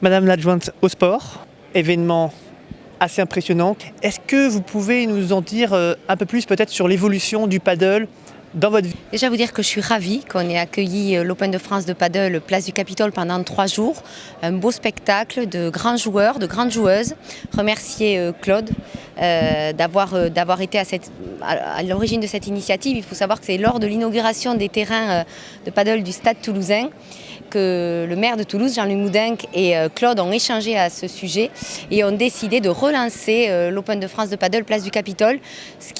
Madame l'adjointe au sport, événement assez impressionnant. Est-ce que vous pouvez nous en dire un peu plus peut-être sur l'évolution du paddle dans votre vie? Déjà vous dire que je suis ravie qu'on ait accueilli l'Open de France de paddle place du Capitole pendant 3 jours. Un beau spectacle de grands joueurs, de grandes joueuses. Remercier Claude d'avoir été à l'origine de cette initiative. Il faut savoir que c'est lors de l'inauguration des terrains de paddle du Stade Toulousain que le maire de Toulouse, Jean-Louis Moudenc, et Claude ont échangé à ce sujet et ont décidé de relancer l'Open de France de paddle place du Capitole, ce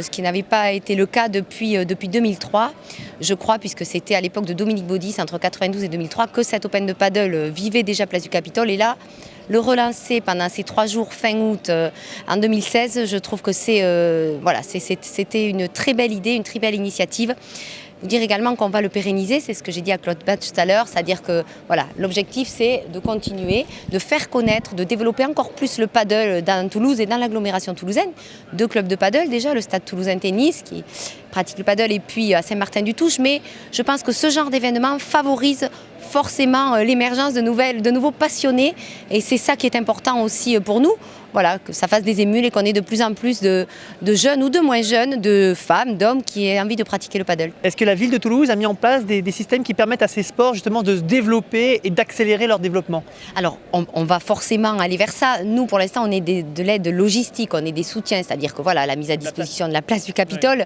qui n'avait pas été le cas depuis 2003, je crois, puisque c'était à l'époque de Dominique Baudis, entre 92 et 2003, que cet Open de paddle vivait déjà place du Capitole. Et là, le relancer pendant ces 3 jours fin août en 2016, je trouve que c'était une très belle idée, une très belle initiative. Vous dire également qu'on va le pérenniser, c'est ce que j'ai dit à Claude Batch tout à l'heure, c'est-à-dire que voilà, l'objectif c'est de continuer, de faire connaître, de développer encore plus le paddle dans Toulouse et dans l'agglomération toulousaine. 2 clubs de paddle déjà, le Stade Toulousain Tennis qui pratique le paddle et puis à Saint-Martin-du-Touche, mais je pense que ce genre d'événement favorise forcément l'émergence de nouveaux passionnés et c'est ça qui est important aussi pour nous. Voilà, que ça fasse des émules et qu'on ait de plus en plus de jeunes ou de moins jeunes, de femmes, d'hommes qui aient envie de pratiquer le paddle. Est-ce que la ville de Toulouse a mis en place des systèmes qui permettent à ces sports justement de se développer et d'accélérer leur développement? Alors, on va forcément aller vers ça. Nous, pour l'instant, on est de l'aide logistique, on est des soutiens, c'est-à-dire que voilà, la mise à disposition de la place du Capitole,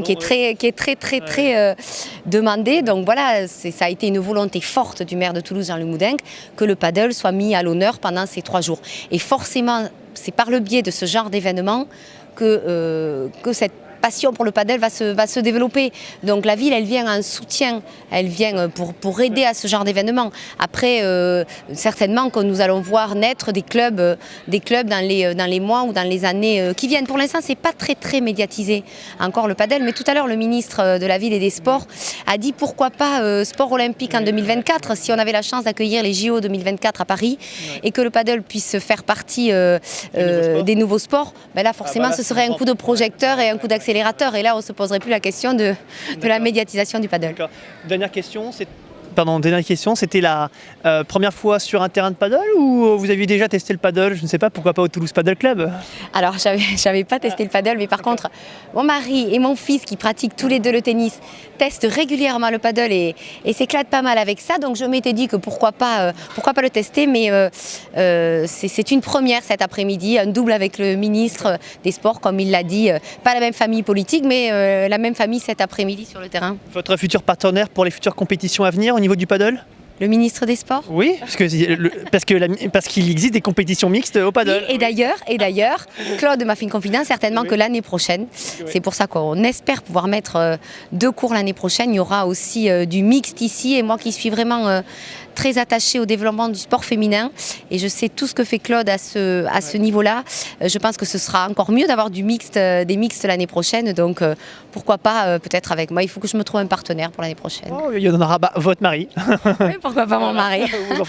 qui est très demandée. Donc voilà, ça a été une volonté forte du maire de Toulouse, Jean-Louis Moudenc, que le paddle soit mis à l'honneur pendant ces 3 jours. Et forcément, c'est par le biais de ce genre d'événement que cette passion pour le paddle va se développer. Donc la ville, elle vient en soutien, elle vient pour aider à ce genre d'événement. Après, certainement que nous allons voir naître des clubs dans les mois ou dans les années qui viennent. Pour l'instant, c'est pas très médiatisé encore le paddle, mais tout à l'heure, le ministre de la Ville et des Sports a dit pourquoi pas sport olympique en 2024, si on avait la chance d'accueillir les JO 2024 à Paris et que le paddle puisse faire partie des nouveaux sports, ben là forcément ce serait un coup de projecteur et un coup d'accélérateur. Et là, on ne se poserait plus la question de la médiatisation du paddle. Dernière question, c'était la première fois sur un terrain de paddle ou vous aviez déjà testé le paddle? Je ne sais pas, pourquoi pas au Toulouse Paddle Club? Alors, j'avais pas testé le paddle, mais par contre, mon mari et mon fils qui pratiquent tous les 2 le tennis testent régulièrement le paddle et s'éclatent pas mal avec ça. Donc, je m'étais dit que pourquoi pas le tester, mais c'est une première cet après-midi, un double avec le ministre des Sports, comme il l'a dit, pas la même famille politique, mais la même famille cet après-midi sur le terrain. Votre futur partenaire pour les futures compétitions à venir au niveau du paddle? Le ministre des Sports? Oui, parce qu'il existe des compétitions mixtes au paddle. Oui, et d'ailleurs, Claude m'a fait une confidence, certainement que l'année prochaine, c'est pour ça qu'on espère pouvoir mettre 2 cours l'année prochaine, il y aura aussi du mixte ici, et moi qui suis vraiment très attachée au développement du sport féminin, et je sais tout ce que fait Claude à ce niveau-là, je pense que ce sera encore mieux d'avoir des mixtes l'année prochaine, donc pourquoi pas peut-être avec moi, il faut que je me trouve un partenaire pour l'année prochaine. Oh, il y en aura votre mari. Oui, pourquoi pas mon mari. Vos enfants.